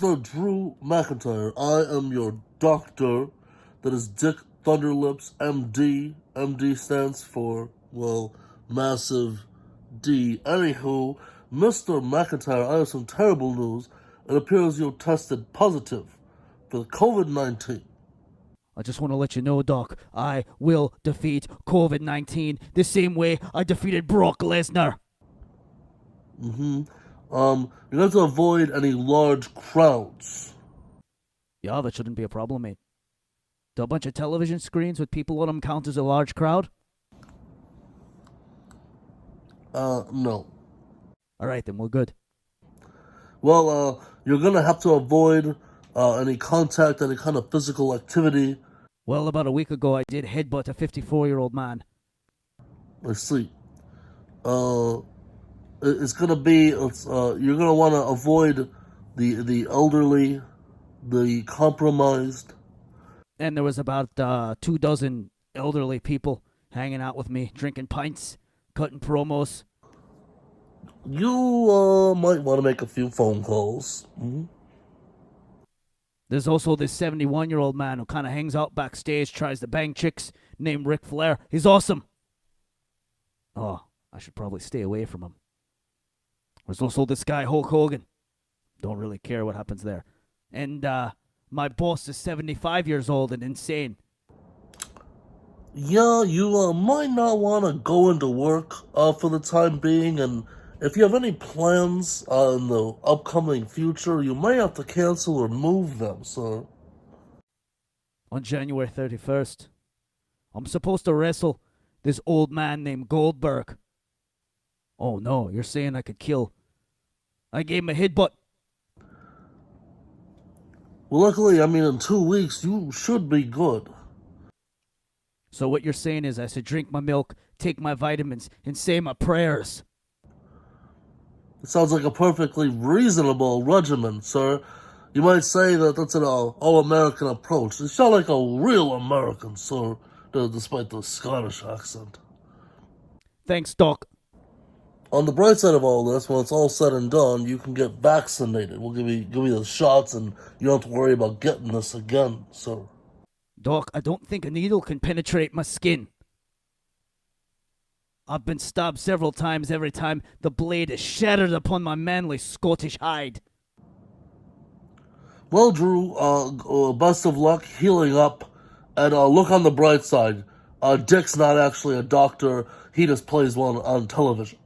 Mr. Drew McIntyre, I am your doctor. That is Dick Thunderlips, MD. MD stands for, well, massive D. Anywho, Mr. McIntyre, I have some terrible news. It appears you tested positive for COVID-19. I just want to let you know, Doc, I will defeat COVID-19 the same way I defeated Brock Lesnar. You have to avoid any large crowds. Yeah, that shouldn't be a problem, mate. Do a bunch of television screens with people on them count as a large crowd? No. Alright, then we're good. Well, you're gonna have to avoid any contact, any kind of physical activity. Well, about a week ago, I did headbutt a 54-year-old man. I see. It's gonna be, you're gonna want to avoid the elderly, the compromised. And there was about 24 elderly people hanging out with me, drinking pints, cutting promos. You might want to make a few phone calls. There's also this 71-year-old man who kind of hangs out backstage, tries to bang chicks, named Ric Flair. He's awesome. Oh, I should probably stay away from him. There's also this guy, Hulk Hogan. Don't really care what happens there. And my boss is 75 years old and insane. Yeah, you might not want to go into work for the time being, and if you have any plans in the upcoming future, you may have to cancel or move them, sir. On January 31st, I'm supposed to wrestle this old man named Goldberg. Oh no, you're saying I could kill. I gave him a headbutt. Well, luckily, in 2 weeks, you should be good. So what you're saying is I should drink my milk, take my vitamins, and say my prayers. It sounds like a perfectly reasonable regimen, sir. You might say that that's an all-American approach. You sound like a real American, sir, despite the Scottish accent. Thanks, Doc. On the bright side of all this, when it's all said and done, you can get vaccinated. We'll give you the shots, and you don't have to worry about getting this again, sir. Doc, I don't think a needle can penetrate my skin. I've been stabbed several times. Every time the blade is shattered upon my manly Scottish hide. Well, Drew, best of luck healing up, and look on the bright side. Dick's not actually a doctor. He just plays one on television.